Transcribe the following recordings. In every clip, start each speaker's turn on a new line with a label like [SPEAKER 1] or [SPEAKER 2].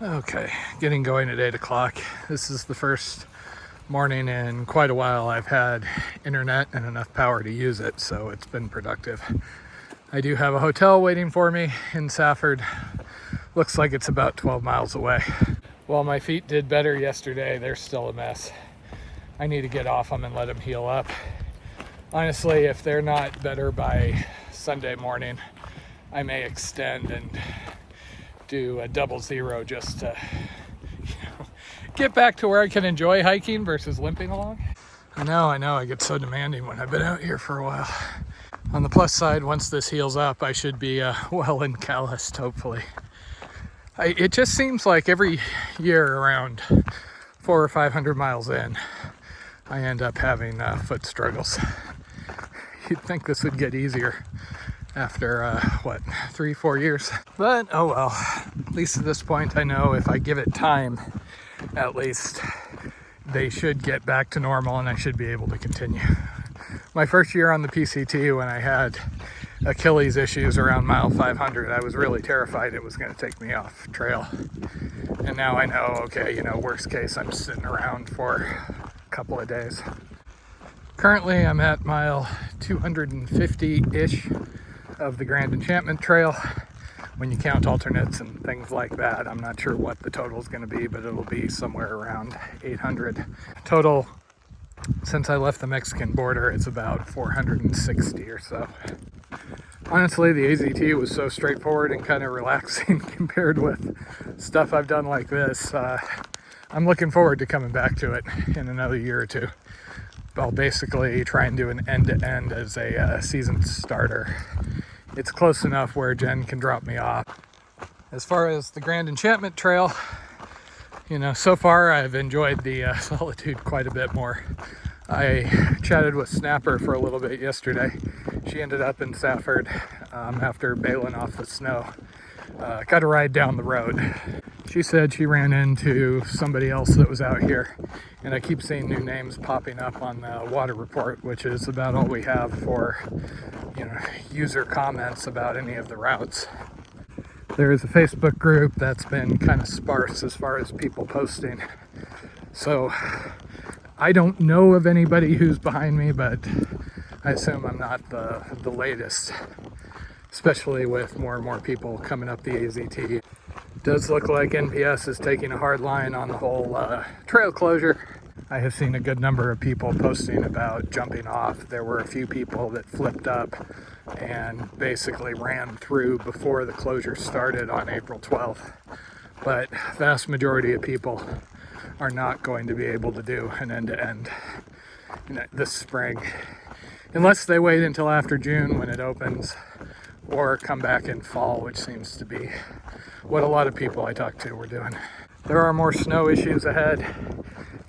[SPEAKER 1] Okay, getting going at 8 o'clock. This is the first morning in quite a while I've had internet and enough power to use it, so it's been productive. I do have a hotel waiting for me in Safford. Looks like it's about 12 miles away. While my feet did better yesterday, they're still a mess. I need to get off them and let them heal up. Honestly, if they're not better by Sunday morning, I may extend and do a 00 just to get back to where I can enjoy hiking versus limping along. I know, I get so demanding when I've been out here for a while. On the plus side, once this heals up, I should be well and calloused, hopefully. It just seems like every year around 400 or 500 miles in, I end up having foot struggles. You'd think this would get easier after 3-4 years, but oh well. At least at this point I know if I give it time, at least they should get back to normal and I should be able to continue. My first year on the PCT, when I had Achilles issues around mile 500, I was really terrified it was going to take me off trail. And now I know, okay, worst case, I'm sitting around for a couple of days. Currently I'm at mile 250-ish of the Grand Enchantment Trail. When you count alternates and things like that, I'm not sure what the total is going to be, but it'll be somewhere around 800. Total, since I left the Mexican border, it's about 460 or so. Honestly, the AZT was so straightforward and kind of relaxing compared with stuff I've done like this. I'm looking forward to coming back to it in another year or two. I'll basically try and do an end-to-end as a season starter. It's close enough where Jen can drop me off. As far as the Grand Enchantment Trail, so far I've enjoyed the solitude quite a bit more. I chatted with Snapper for a little bit yesterday. She ended up in Safford after bailing off the snow. Got a ride down the road. She said she ran into somebody else that was out here, and I keep seeing new names popping up on the water report, which is about all we have for user comments about any of the routes. There is a Facebook group that's been kind of sparse as far as people posting, so I don't know of anybody who's behind me, but I assume I'm not the latest, especially with more and more people coming up the AZT. Does look like NPS is taking a hard line on the whole trail closure. I have seen a good number of people posting about jumping off. There were a few people that flipped up and basically ran through before the closure started on April 12th. But vast majority of people are not going to be able to do an end-to-end this spring, unless they wait until after June when it opens, or come back in fall, which seems to be what a lot of people I talk to were doing. There are more snow issues ahead.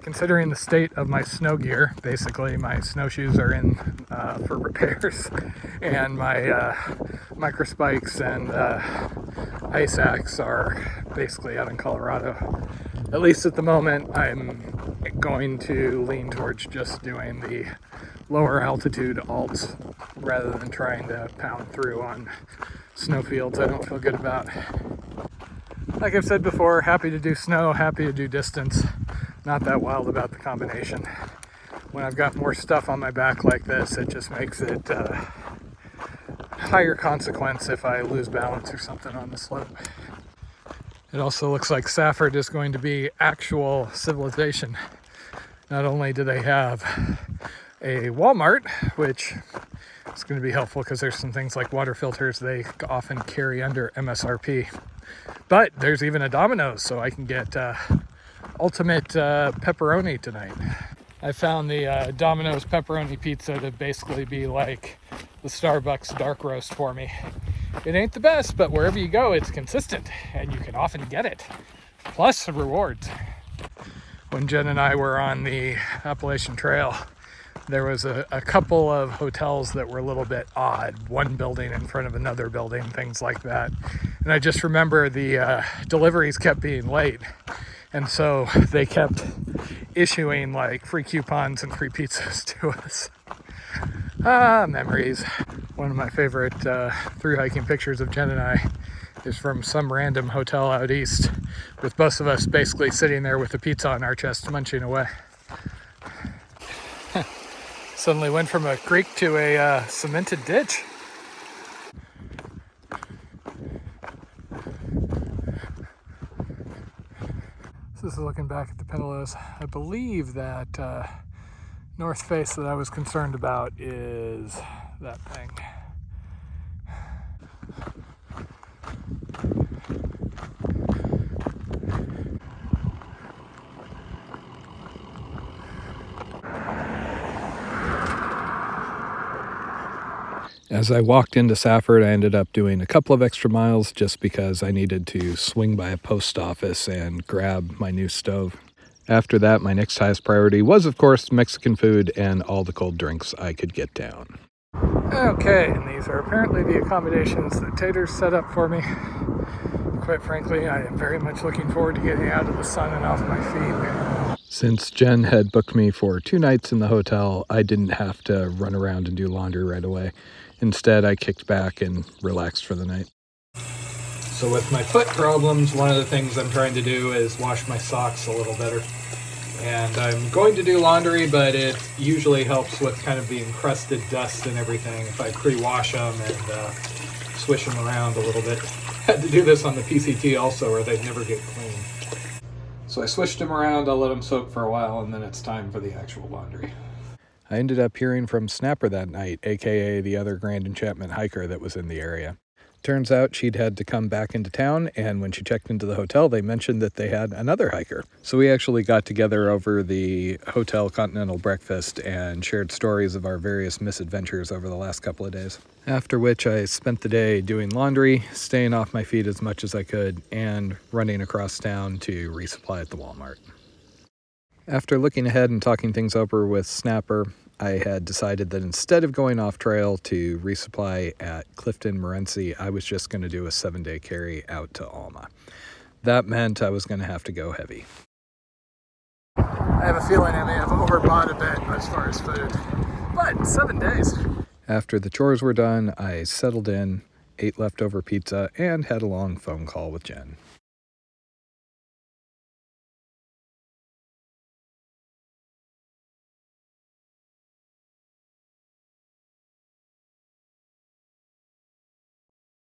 [SPEAKER 1] Considering the state of my snow gear, basically my snowshoes are in for repairs, and my micro spikes and ice axe are basically out in Colorado. At least at the moment, I'm going to lean towards just doing the lower altitude alts rather than trying to pound through on snowfields I don't feel good about. Like I've said before, happy to do snow, happy to do distance. Not that wild about the combination. When I've got more stuff on my back like this, it just makes it higher consequence if I lose balance or something on the slope. It also looks like Safford is going to be actual civilization. Not only do they have a Walmart, which is going to be helpful because there's some things like water filters they often carry under MSRP, but there's even a Domino's, so I can get ultimate pepperoni tonight. I found the Domino's pepperoni pizza to basically be like the Starbucks dark roast for me. It ain't the best, but wherever you go, it's consistent, and you can often get it. Plus rewards. When Jen and I were on the Appalachian Trail, there was a couple of hotels that were a little bit odd. One building in front of another building, things like that. And I just remember the deliveries kept being late. And so they kept issuing like free coupons and free pizzas to us. Memories. One of my favorite through hiking pictures of Jen and I is from some random hotel out east, with most of us basically sitting there with a pizza on our chest munching away. Suddenly went from a creek to a cemented ditch. So this is looking back at the Pinellas. I believe that north face that I was concerned about is that thing. As I walked into Safford, I ended up doing a couple of extra miles just because I needed to swing by a post office and grab my new stove. After that, my next highest priority was, of course, Mexican food and all the cold drinks I could get down. Okay, and these are apparently the accommodations that Tater's set up for me. Quite frankly, I am very much looking forward to getting out of the sun and off my feet. Since Jen had booked me for 2 nights in the hotel, I didn't have to run around and do laundry right away. Instead, I kicked back and relaxed for the night. So with my foot problems, one of the things I'm trying to do is wash my socks a little better. And I'm going to do laundry, but it usually helps with kind of the encrusted dust and everything if I pre-wash them and swish them around a little bit. Had to do this on the PCT also, or they'd never get clean. So I swished them around, I'll let them soak for a while, and then it's time for the actual laundry. I ended up hearing from Snapper that night, aka the other Grand Enchantment hiker that was in the area. Turns out she'd had to come back into town, and when she checked into the hotel, they mentioned that they had another hiker. So we actually got together over the hotel continental breakfast and shared stories of our various misadventures over the last couple of days. After which I spent the day doing laundry, staying off my feet as much as I could, and running across town to resupply at the Walmart. After looking ahead and talking things over with Snapper, I had decided that instead of going off trail to resupply at Clifton Morenci, I was just going to do a 7-day carry out to Alma. That meant I was going to have to go heavy. I have a feeling I may have overbought a bit as far as food, but 7 days. After the chores were done, I settled in, ate leftover pizza, and had a long phone call with Jen.